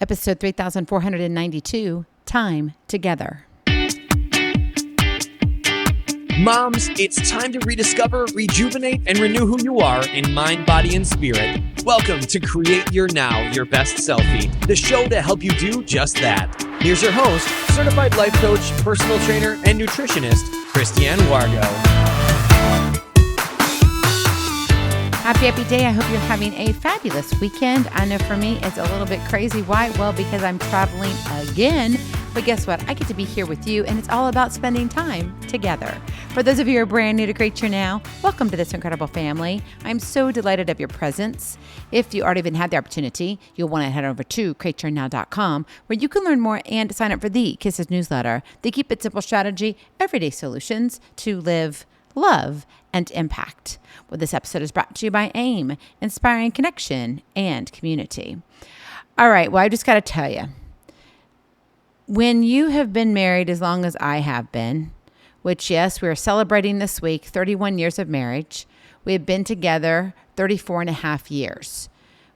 Episode 3492, Time Together. Moms, it's time to rediscover, rejuvenate, and renew who you are in mind, body, and spirit. Welcome to Create Your Now, Your Best Selfie, the show to help you do just that. Here's your host, certified life coach, personal trainer, and nutritionist, Christiane Wargo. Happy day. I hope you're having a fabulous weekend. I know for me, it's a little bit crazy. Why? Well, because I'm traveling again. But guess what? I get to be here with you, and it's all about spending time together. For those of you who are brand new to Create Your Now, welcome to this incredible family. I'm so delighted of your presence. If you already even had the opportunity, you'll want to head over to createyournow.com, where you can learn more and sign up for the Kisses newsletter, the Keep It Simple strategy, everyday solutions to live, love, and impact. Well, this episode is brought to you by AIM, Inspiring Connection and Community. All right, well, I just got to tell you, when you have been married as long as I have been, which, yes, we are celebrating this week, 31 years of marriage. We have been together 34 and a half years.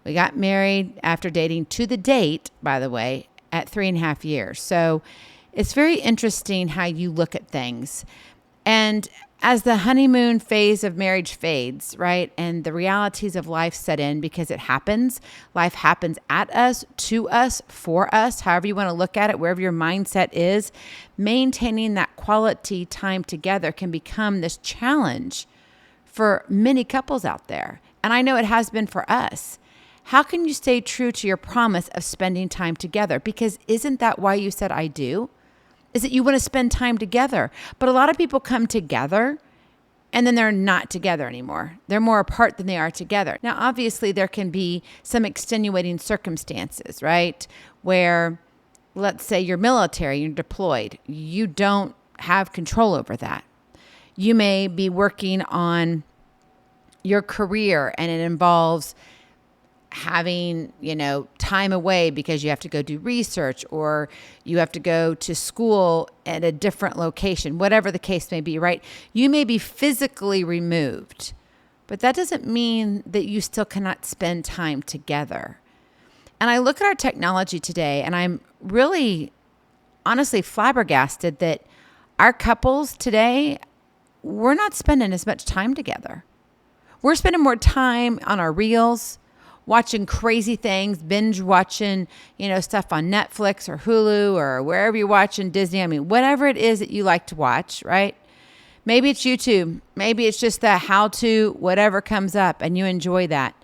We got married after dating to the date, by the way, at 3.5 years. So it's very interesting how you look at things. And as the honeymoon phase of marriage fades, right, and the realities of life set in, because it happens, life happens at us, to us, for us, however you want to look at it, wherever your mindset is, maintaining that quality time together can become this challenge for many couples out there. And I know it has been for us. How can you stay true to your promise of spending time together? Because isn't that why you said I do? Is that you want to spend time together. But a lot of people come together and then they're not together anymore. They're more apart than they are together. Now, obviously, there can be some extenuating circumstances, right? Where, let's say you're military, you're deployed. You don't have control over that. You may be working on your career and it involves having, time away because you have to go do research or you have to go to school at a different location, whatever the case may be, right? You may be physically removed, but that doesn't mean that you still cannot spend time together. And I look at our technology today and I'm really honestly flabbergasted that our couples today, we're not spending as much time together. We're spending more time on our reels, watching crazy things, binge watching, stuff on Netflix or Hulu or wherever you're watching Disney. I mean, whatever it is that you like to watch, right? Maybe it's YouTube. Maybe it's just the how-to, whatever comes up and you enjoy that.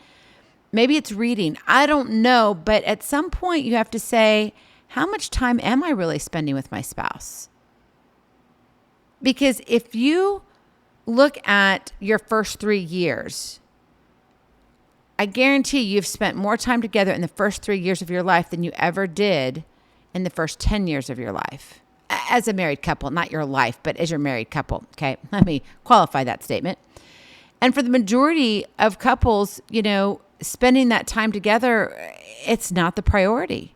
Maybe it's reading. I don't know. But at some point you have to say, how much time am I really spending with my spouse? Because if you look at your first 3 years, I guarantee you've spent more time together in the first 3 years of your life than you ever did in the first 10 years of your life. As a married couple, not your life, but as your married couple. Okay, let me qualify that statement. And for the majority of couples, spending that time together, it's not the priority.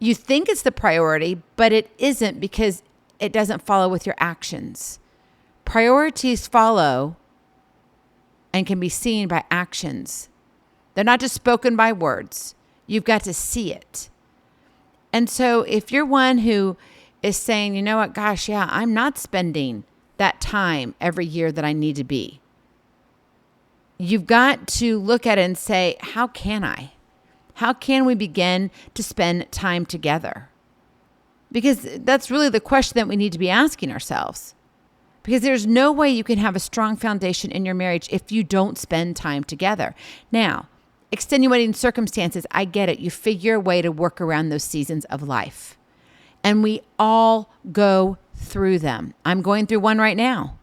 You think it's the priority, but it isn't because it doesn't follow with your actions. Priorities follow and can be seen by actions. They're not just spoken by words. You've got to see it. And so if you're one who is saying, you know what, gosh, yeah, I'm not spending that time every year that I need to be, you've got to look at it and say, how can I? How can we begin to spend time together? Because that's really the question that we need to be asking ourselves. Because there's no way you can have a strong foundation in your marriage if you don't spend time together. Now, extenuating circumstances, I get it. You figure a way to work around those seasons of life. And we all go through them. I'm going through one right now.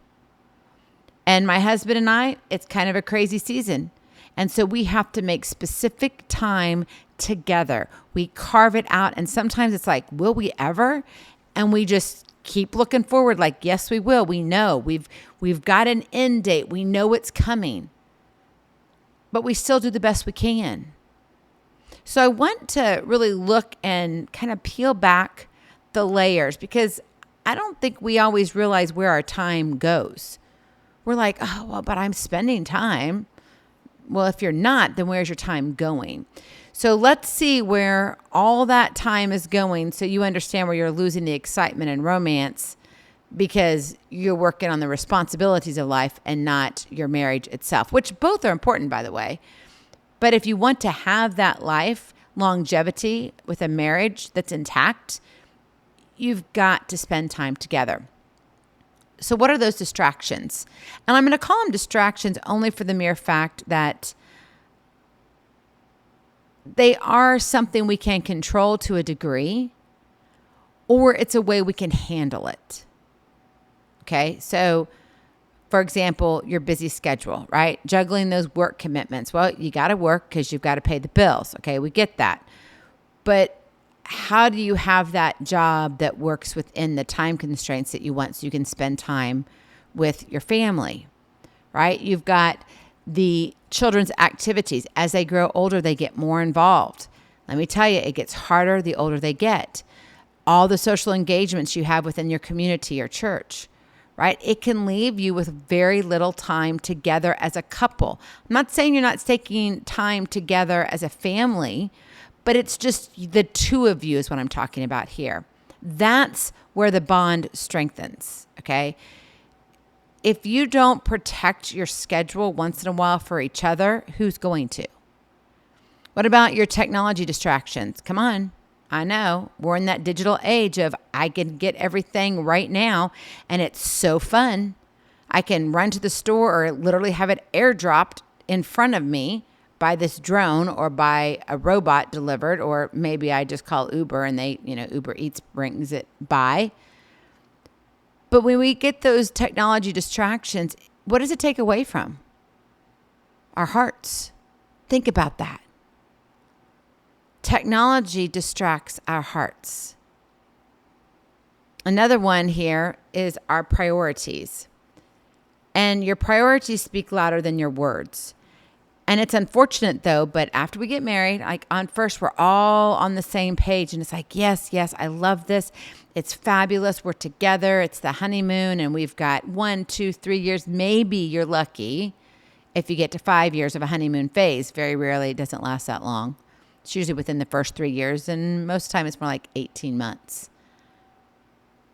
And my husband and I, it's kind of a crazy season. And so we have to make specific time together. We carve it out. And sometimes it's like, will we ever? And we just keep looking forward like, yes, we will. We know we've got an end date. We know it's coming, but we still do the best we can. So I want to really look and kind of peel back the layers because I don't think we always realize where our time goes. We're like, oh, well, but I'm spending time. Well, if you're not, then where's your time going? So let's see where all that time is going so you understand where you're losing the excitement and romance because you're working on the responsibilities of life and not your marriage itself, which both are important, by the way. But if you want to have that life longevity with a marriage that's intact, you've got to spend time together. So what are those distractions? And I'm going to call them distractions only for the mere fact that they are something we can control to a degree, or it's a way we can handle it. Okay, so for example, your busy schedule, right? Juggling those work commitments. Well, you got to work because you've got to pay the bills. Okay, we get that. But how do you have that job that works within the time constraints that you want so you can spend time with your family, right? You've got the children's activities. As they grow older, they get more involved. Let me tell you, it gets harder the older they get. All the social engagements you have within your community or church, right? It can leave you with very little time together as a couple. I'm not saying you're not taking time together as a family, but it's just the two of you is what I'm talking about here. That's where the bond strengthens, okay? If you don't protect your schedule once in a while for each other, who's going to? What about your technology distractions? Come on. I know we're in that digital age of I can get everything right now and it's so fun. I can run to the store or literally have it airdropped in front of me by this drone or by a robot delivered, or maybe I just call Uber and they, Uber Eats brings it by. But when we get those technology distractions, what does it take away from? Our hearts. Think about that. Technology distracts our hearts. Another one here is our priorities. And your priorities speak louder than your words. And it's unfortunate though, but after we get married, like on first, we're all on the same page. And it's like, yes, I love this. It's fabulous. We're together. It's the honeymoon. And we've got 1, 2, 3 years. Maybe you're lucky if you get to 5 years of a honeymoon phase. Very rarely, it doesn't last that long. It's usually within the first 3 years. And most of the time it's more like 18 months.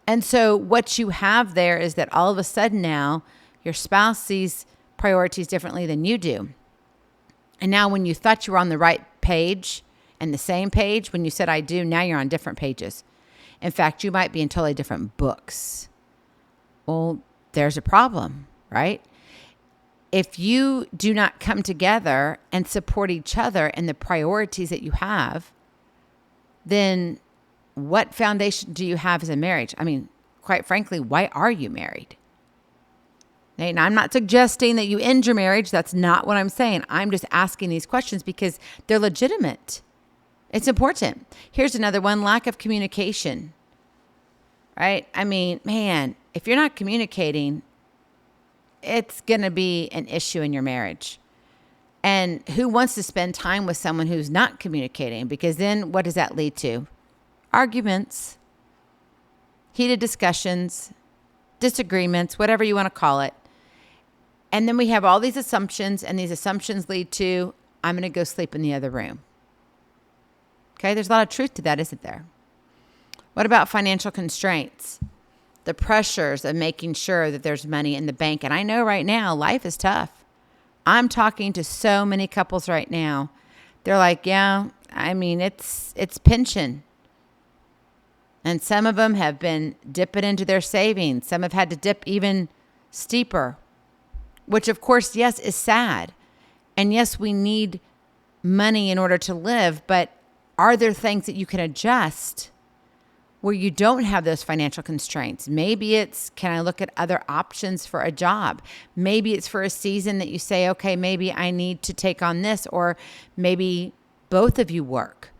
And so what you have there is that all of a sudden now your spouse sees priorities differently than you do. And now when you thought you were on the right page and the same page, when you said I do, now you're on different pages. In fact, you might be in totally different books. Well, there's a problem, right? If you do not come together and support each other in the priorities that you have, then what foundation do you have as a marriage? I mean, quite frankly, why are you married? And I'm not suggesting that you end your marriage. That's not what I'm saying. I'm just asking these questions because they're legitimate. It's important. Here's another one, lack of communication, right? I mean, man, if you're not communicating, it's going to be an issue in your marriage. And who wants to spend time with someone who's not communicating? Because then what does that lead to? Arguments, heated discussions, disagreements, whatever you want to call it. And then we have all these assumptions, and these assumptions lead to, I'm going to go sleep in the other room. Okay, there's a lot of truth to that, isn't there? What about financial constraints? The pressures of making sure that there's money in the bank. And I know right now, life is tough. I'm talking to so many couples right now. They're like, yeah, I mean, it's pinching. And some of them have been dipping into their savings. Some have had to dip even steeper, which of course, yes, is sad. And yes, we need money in order to live, but are there things that you can adjust where you don't have those financial constraints? Maybe it's, can I look at other options for a job? Maybe it's for a season that you say, okay, maybe I need to take on this, or maybe both of you work.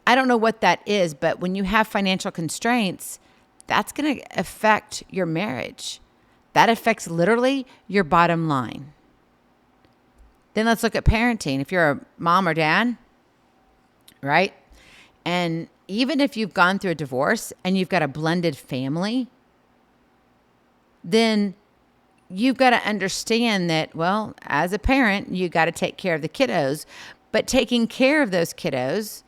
I don't know what that is, but when you have financial constraints, that's going to affect your marriage. That affects literally your bottom line. Then let's look at parenting. If you're a mom or dad, right? And even if you've gone through a divorce and you've got a blended family, then you've got to understand that, well, as a parent, you got to take care of the kiddos. But taking care of those kiddos,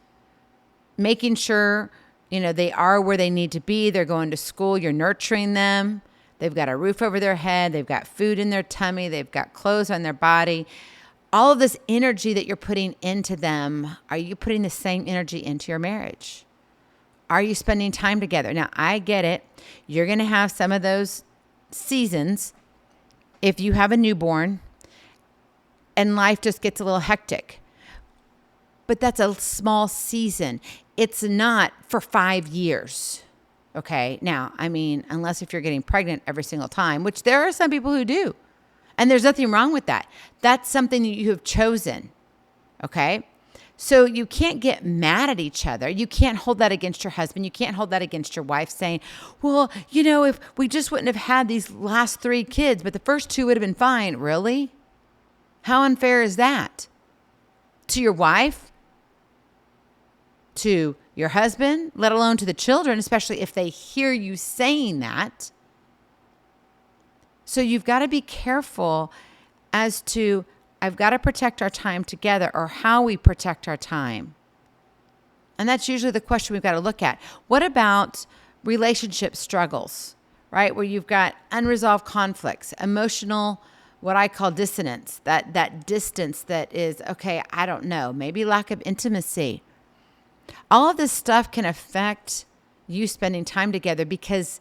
making sure, they are where they need to be. They're going to school. You're nurturing them. They've got a roof over their head. They've got food in their tummy. They've got clothes on their body. All of this energy that you're putting into them, are you putting the same energy into your marriage? Are you spending time together? Now, I get it. You're going to have some of those seasons if you have a newborn and life just gets a little hectic. But that's a small season. It's not for 5 years. Okay. Now, unless if you're getting pregnant every single time, which there are some people who do. And there's nothing wrong with that. That's something that you have chosen. Okay. So you can't get mad at each other. You can't hold that against your husband. You can't hold that against your wife saying, well, if we just wouldn't have had these last 3 kids, but the first 2 would have been fine. Really? How unfair is that? To your wife? To your husband? Let alone to the children, especially if they hear you saying that. So you've got to be careful as to, I've got to protect our time together, or how we protect our time. And that's usually the question we've got to look at. What about relationship struggles, right? Where you've got unresolved conflicts, emotional, what I call dissonance, that distance that is, okay, I don't know, maybe lack of intimacy. All of this stuff can affect you spending time together because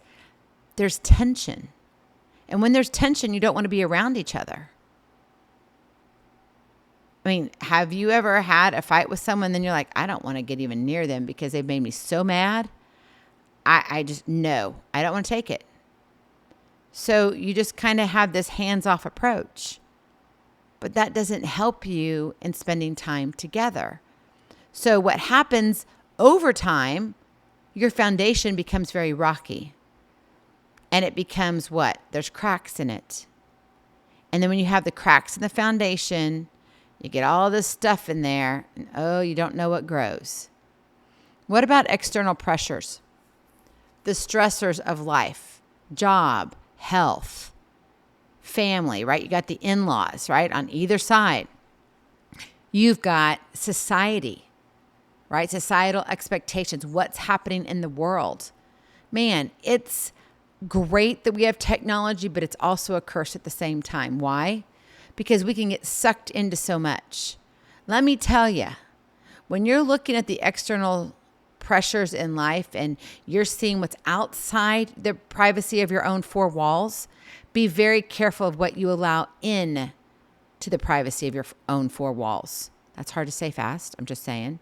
there's tension. And when there's tension, you don't want to be around each other. Have you ever had a fight with someone, then you're like, I don't want to get even near them because they've made me so mad. I just, no, I don't want to take it. So you just kind of have this hands-off approach. But that doesn't help you in spending time together. So what happens over time, your foundation becomes very rocky. And it becomes what? There's cracks in it. And then when you have the cracks in the foundation, you get all this stuff in there, and you don't know what grows. What about external pressures? The stressors of life, job, health, family, right? You got the in-laws, right? On either side. You've got society, right? Societal expectations, what's happening in the world. Man, it's great that we have technology, but it's also a curse at the same time. Why? Because we can get sucked into so much. Let me tell you, when you're looking at the external pressures in life and you're seeing what's outside the privacy of your own 4 walls, be very careful of what you allow in to the privacy of your own 4 walls. That's hard to say fast. I'm just saying.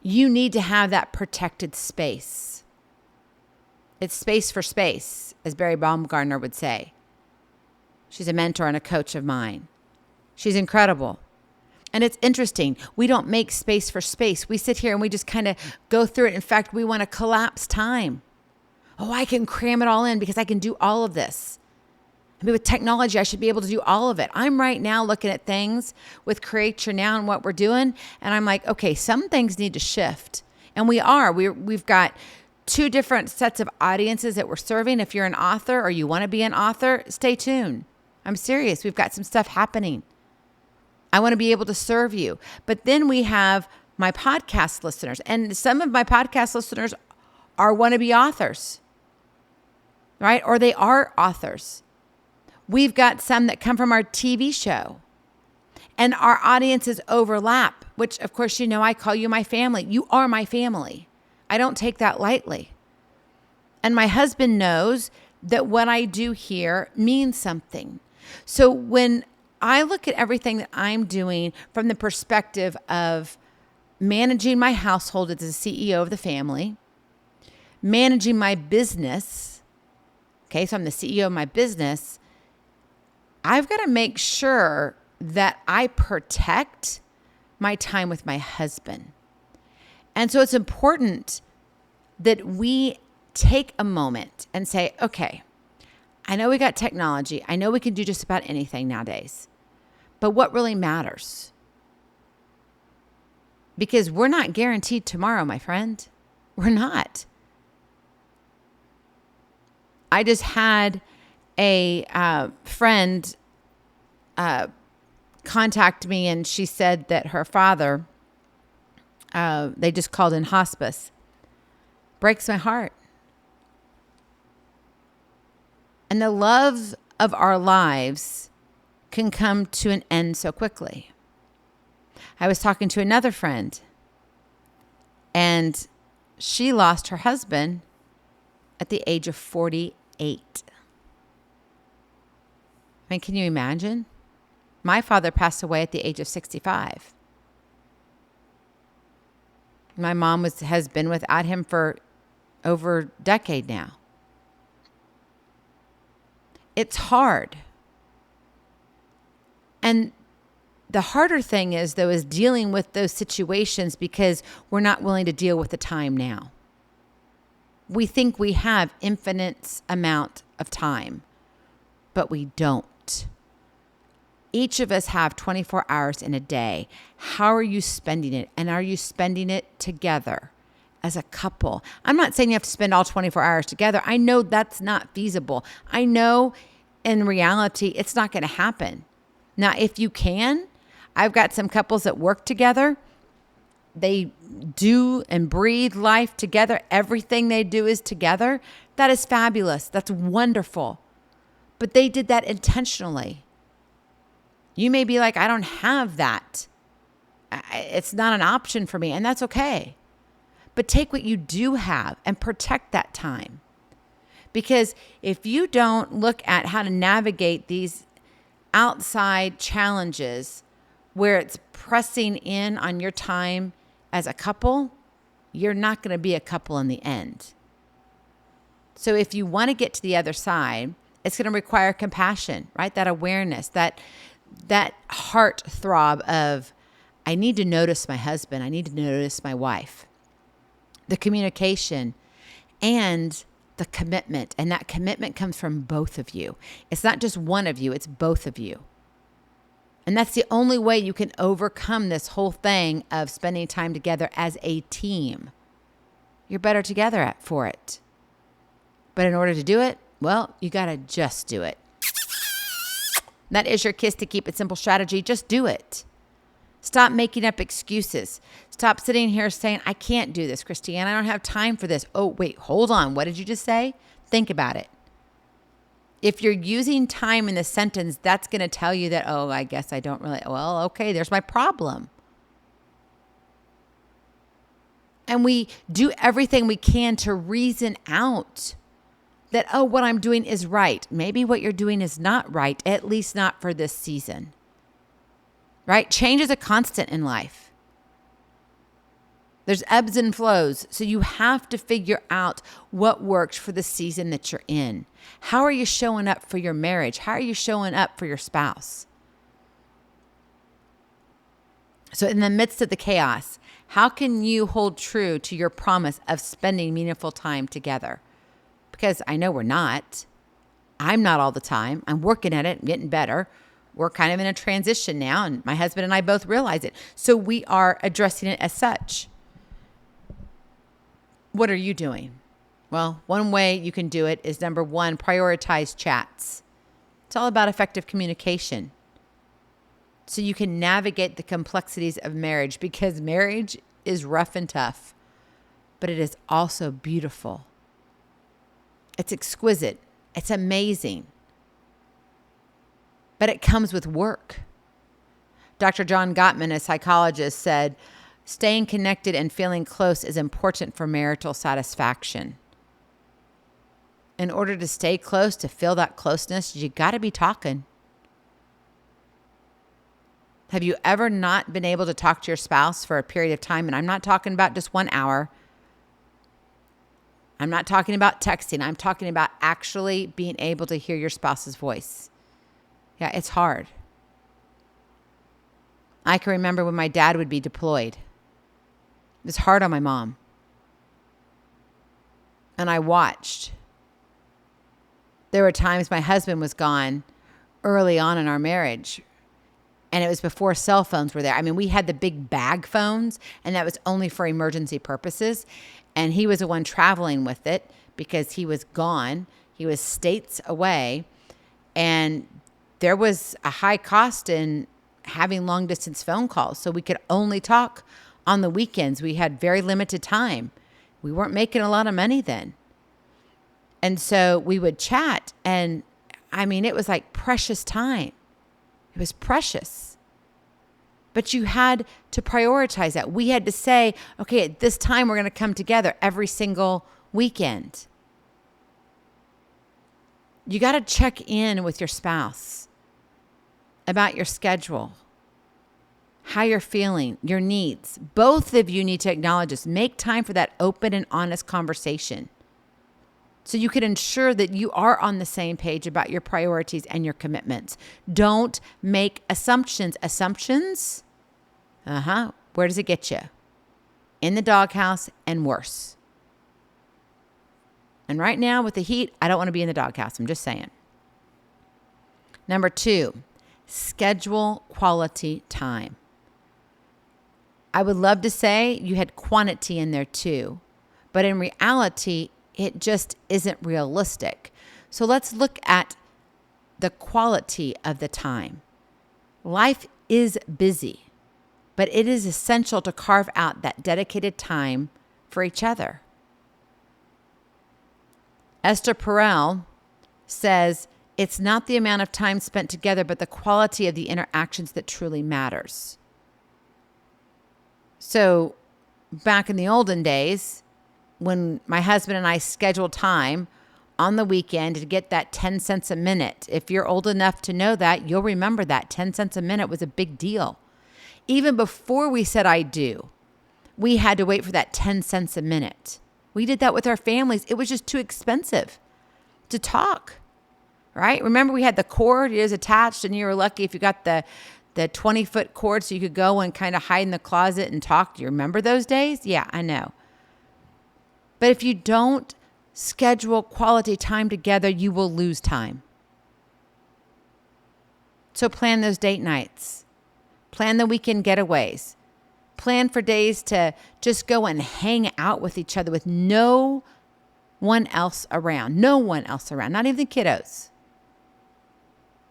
You need to have that protected space. It's space for space, as Barry Baumgartner would say. She's a mentor and a coach of mine. She's incredible. And it's interesting. We don't make space for space. We sit here and we just kind of go through it. In fact, we want to collapse time. Oh, I can cram it all in because I can do all of this. With technology, I should be able to do all of it. I'm right now looking at things with Create Your Now and what we're doing. And I'm like, okay, some things need to shift. And we are. We've got 2 different sets of audiences that we're serving. If you're an author or you want to be an author, stay tuned. I'm serious. We've got some stuff happening. I want to be able to serve you. But then we have my podcast listeners. And some of my podcast listeners are wannabe authors, right? Or they are authors. We've got some that come from our TV show. And our audiences overlap, which, of course, I call you my family. You are my family. I don't take that lightly. And my husband knows that what I do here means something. So when I look at everything that I'm doing from the perspective of managing my household as the CEO of the family, managing my business, okay, so I'm the CEO of my business, I've got to make sure that I protect my time with my husband. And so it's important that we take a moment and say, okay, I know we got technology. I know we can do just about anything nowadays. But what really matters? Because we're not guaranteed tomorrow, my friend. We're not. I just had a friend contacted me, and she said that her father, they just called in hospice. Breaks my heart. And the love of our lives can come to an end so quickly. I was talking to another friend, and she lost her husband at the age of 48. I mean, can you imagine? My father passed away at the age of 65. My mom has been without him for over a decade now. It's hard. And the harder thing is, though, is dealing with those situations because we're not willing to deal with the time now. We think we have infinite amount of time, but we don't. Each of us have 24 hours in a day. How are you spending it? And are you spending it together as a couple? I'm not saying you have to spend all 24 hours together. I know that's not feasible. I know in reality, it's not going to happen. Now, if you can, I've got some couples that work together. They do and breathe life together. Everything they do is together. That is fabulous. That's wonderful. But they did that intentionally. You may be like, I don't have that. It's not an option for me, and that's okay. But take what you do have and protect that time. Because if you don't look at how to navigate these outside challenges where it's pressing in on your time as a couple, you're not going to be a couple in the end. So if you want to get to the other side, it's going to require compassion, right? That awareness, that heart throb of, I need to notice my husband. I need to notice my wife. The communication and the commitment. And that commitment comes from both of you. It's not just one of you, it's both of you. And that's the only way you can overcome this whole thing of spending time together as a team. You're better together for it. But in order to do it, well, you got to just do it. That is your Kiss to Keep It Simple strategy. Just do it. Stop making up excuses. Stop sitting here saying, I can't do this, Christiane. I don't have time for this. Oh, wait, hold on. What did you just say? Think about it. If you're using time in the sentence, that's going to tell you that, oh, I guess I don't really, well, okay, there's my problem. And we do everything we can to reason out that, oh, what I'm doing is right. Maybe what you're doing is not right, at least not for this season. Right? Change is a constant in life. There's ebbs and flows. So you have to figure out what works for the season that you're in. How are you showing up for your marriage? How are you showing up for your spouse? So in the midst of the chaos, how can you hold true to your promise of spending meaningful time together? Because I know we're not. I'm not all the time. I'm working at it, getting better. We're kind of in a transition now, and my husband and I both realize it. So we are addressing it as such. What are you doing? Well, one way you can do it is, number one, prioritize chats. It's all about effective communication. So you can navigate the complexities of marriage, because marriage is rough and tough, but it is also beautiful. It's exquisite. It's amazing. But it comes with work. Dr. John Gottman, a psychologist, said, staying connected and feeling close is important for marital satisfaction. In order to stay close, to feel that closeness, you got to be talking. Have you ever not been able to talk to your spouse for a period of time? And I'm not talking about just 1 hour. I'm not talking about texting. I'm talking about actually being able to hear your spouse's voice. Yeah, it's hard. I can remember when my dad would be deployed. It was hard on my mom. And I watched. There were times my husband was gone early on in our marriage, and it was before cell phones were there. I mean, we had the big bag phones, and that was only for emergency purposes. And he was the one traveling with it because he was gone. He was states away. And there was a high cost in having long distance phone calls. So we could only talk on the weekends. We had very limited time. We weren't making a lot of money then. And so we would chat, and I mean, it was like precious time. It was precious. But you had to prioritize that. We had to say, okay, at this time, we're going to come together every single weekend. You got to check in with your spouse about your schedule, how you're feeling, your needs. Both of you need to acknowledge this. Make time for that open and honest conversation so you can ensure that you are on the same page about your priorities and your commitments. Don't make assumptions. Assumptions, where does it get you? In the doghouse and worse. And right now with the heat, I don't want to be in the doghouse. I'm just saying. Number 2, schedule quality time. I would love to say you had quantity in there too, but in reality, it just isn't realistic. So let's look at the quality of the time. Life is busy, but it is essential to carve out that dedicated time for each other. Esther Perel says, it's not the amount of time spent together, but the quality of the interactions that truly matters. So back in the olden days, when my husband and I scheduled time on the weekend to get that 10 cents a minute, if you're old enough to know that, you'll remember that 10 cents a minute was a big deal. Even before we said I do, we had to wait for that 10 cents a minute. We did that with our families. It was just too expensive to talk, right? Remember we had the cord, it was attached, and you were lucky if you got the 20-foot cord so you could go and kind of hide in the closet and talk. Do you remember those days? Yeah, I know. But if you don't schedule quality time together, you will lose time. So plan those date nights. Plan the weekend getaways. Plan for days to just go and hang out with each other with no one else around. No one else around, not even the kiddos.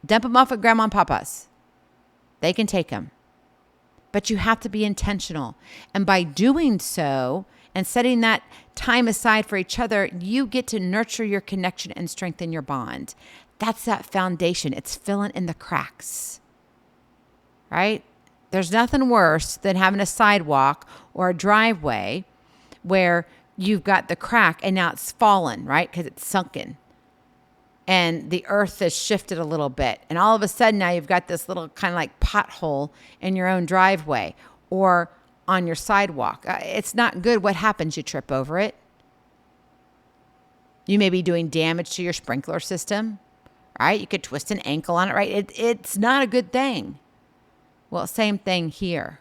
Dump them off at Grandma and Papa's. They can take them. But you have to be intentional. And by doing so and setting that time aside for each other, you get to nurture your connection and strengthen your bond. That's that foundation. It's filling in the cracks, right? There's nothing worse than having a sidewalk or a driveway where you've got the crack and now it's fallen, right? Because it's sunken. And the earth has shifted a little bit. And all of a sudden now you've got this little kind of like pothole in your own driveway or on your sidewalk. It's not good. What happens? You trip over it. You may be doing damage to your sprinkler system, right? You could twist an ankle on it, right? It's not a good thing. Well, same thing here,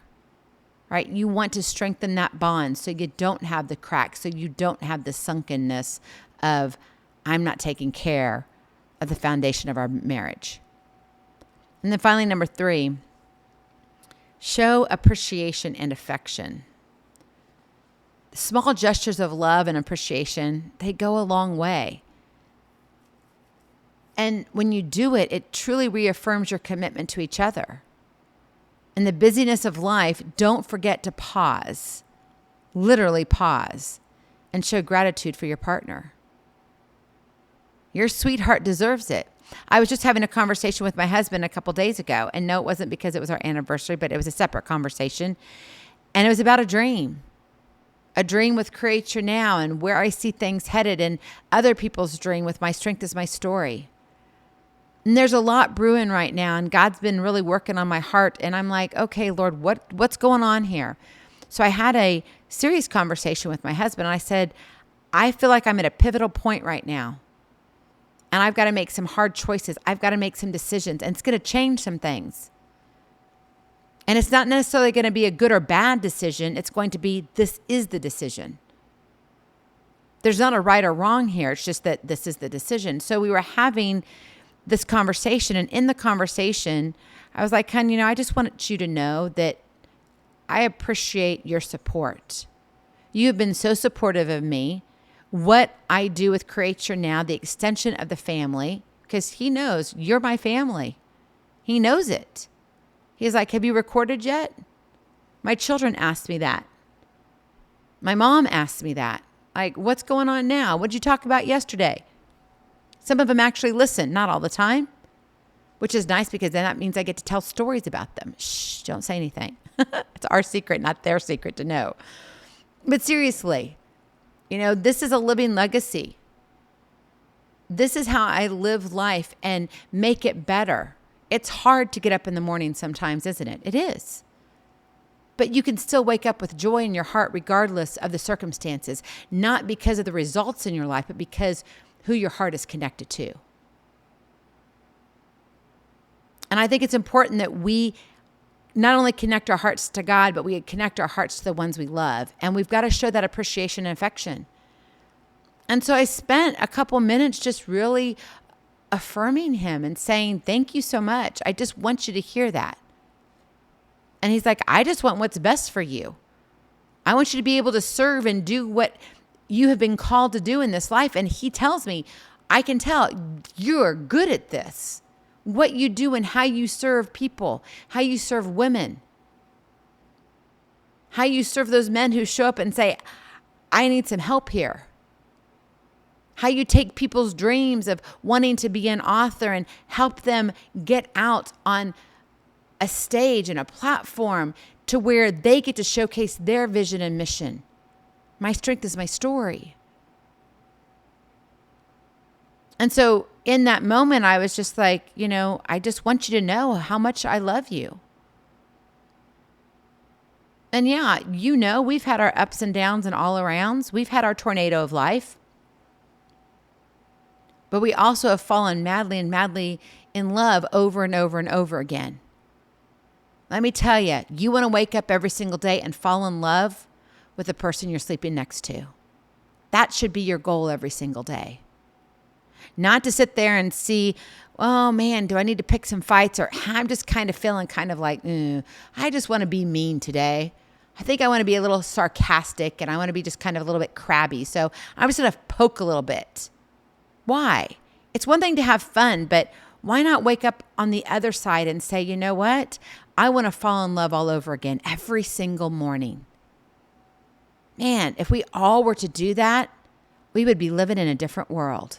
right? You want to strengthen that bond so you don't have the cracks, so you don't have the sunkenness of I'm not taking care of the foundation of our marriage. And then finally, number 3, show appreciation and affection. Small gestures of love and appreciation, they go a long way. And when you do it, it truly reaffirms your commitment to each other. In the busyness of life, don't forget to pause, literally pause, and show gratitude for your partner. Your sweetheart deserves it. I was just having a conversation with my husband a couple days ago, and no, it wasn't because it was our anniversary, but it was a separate conversation, and it was about a dream with Create Your Now and where I see things headed and other people's dream with My Strength is My Story. And there's a lot brewing right now, and God's been really working on my heart, and I'm like, okay, Lord, what's going on here? So I had a serious conversation with my husband, and I said, I feel like I'm at a pivotal point right now. And I've got to make some hard choices. I've got to make some decisions, and it's going to change some things. And it's not necessarily going to be a good or bad decision. It's going to be, this is the decision. There's not a right or wrong here. It's just that this is the decision. So we were having this conversation, and in the conversation, I was like, hon, I just want you to know that I appreciate your support. You have been so supportive of me. What I do with Create Your Now, the extension of the family, because he knows you're my family. He knows it. He's like, have you recorded yet? My children asked me that. My mom asked me that. Like, what's going on now? What did you talk about yesterday? Some of them actually listen, not all the time, which is nice because then that means I get to tell stories about them. Shh, don't say anything. It's our secret, not their secret to know. But seriously, this is a living legacy. This is how I live life and make it better. It's hard to get up in the morning sometimes, isn't it? It is. But you can still wake up with joy in your heart regardless of the circumstances, not because of the results in your life, but because who your heart is connected to. And I think it's important that we not only connect our hearts to God, but we connect our hearts to the ones we love. And we've got to show that appreciation and affection. And so I spent a couple minutes just really affirming him and saying, thank you so much. I just want you to hear that. And he's like, I just want what's best for you. I want you to be able to serve and do what you have been called to do in this life. And he tells me, I can tell you're good at this. What you do and how you serve people, how you serve women, how you serve those men who show up and say, I need some help here. How you take people's dreams of wanting to be an author and help them get out on a stage and a platform to where they get to showcase their vision and mission. My strength is my story. And so in that moment, I was just like, I just want you to know how much I love you. And yeah, we've had our ups and downs and all arounds. We've had our tornado of life. But we also have fallen madly and madly in love over and over and over again. Let me tell you, you want to wake up every single day and fall in love with the person you're sleeping next to. That should be your goal every single day. Not to sit there and see, oh man, do I need to pick some fights? Or I'm just kind of feeling like, I just want to be mean today. I think I want to be a little sarcastic and I want to be just kind of a little bit crabby. So I'm just going to poke a little bit. Why? It's one thing to have fun, but why not wake up on the other side and say, you know what? I want to fall in love all over again every single morning. Man, if we all were to do that, we would be living in a different world.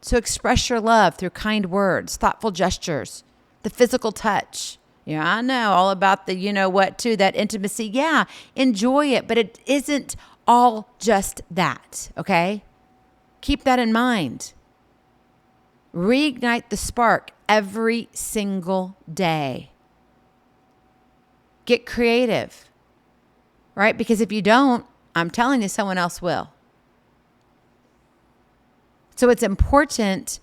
So express your love through kind words, thoughtful gestures, the physical touch. Yeah, I know all about the too, that intimacy. Yeah, enjoy it, but it isn't all just that, okay? Keep that in mind. Reignite the spark every single day. Get creative, right? Because if you don't, I'm telling you, someone else will. So it's important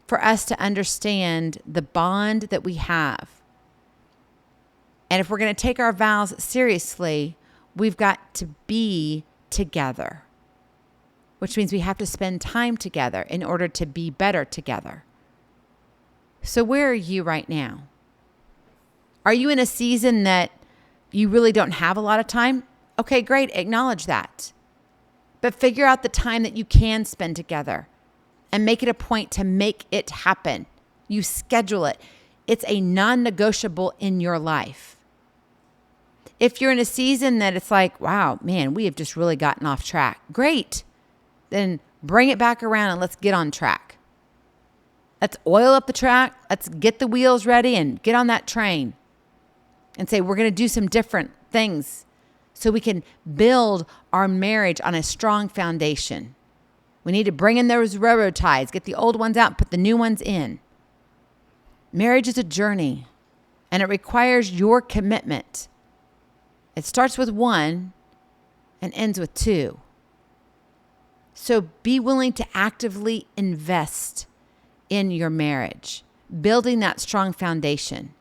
for us to understand the bond that we have. And if we're going to take our vows seriously, we've got to be together, which means we have to spend time together in order to be better together. So where are you right now? Are you in a season that you really don't have a lot of time? Okay, great. Acknowledge that. But figure out the time that you can spend together and make it a point to make it happen. You schedule it. It's a non-negotiable in your life. If you're in a season that it's like, wow, man, we have just really gotten off track. Great. Then bring it back around and let's get on track. Let's oil up the track. Let's get the wheels ready and get on that train and say, we're going to do some different things so we can build our marriage on a strong foundation. We need to bring in those railroad ties, get the old ones out, put the new ones in. Marriage is a journey, and it requires your commitment. It starts with one and ends with two. So be willing to actively invest in your marriage, building that strong foundation.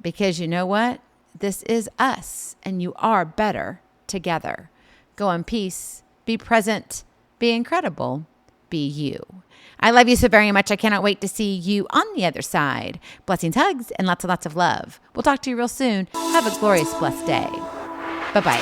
Because you know what? This is us, and you are better together. Go in peace, be present, be incredible, be you. I love you so very much. I cannot wait to see you on the other side. Blessings, hugs, and lots and lots of love. We'll talk to you real soon. Have a glorious, blessed day. Bye-bye.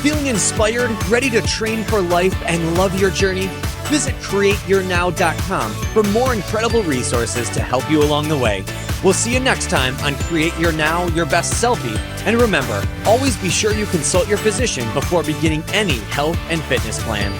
Feeling inspired, ready to train for life and love your journey? Visit createyournow.com for more incredible resources to help you along the way. We'll see you next time on Create Your Now, Your Best Selfie. And remember, always be sure you consult your physician before beginning any health and fitness plan.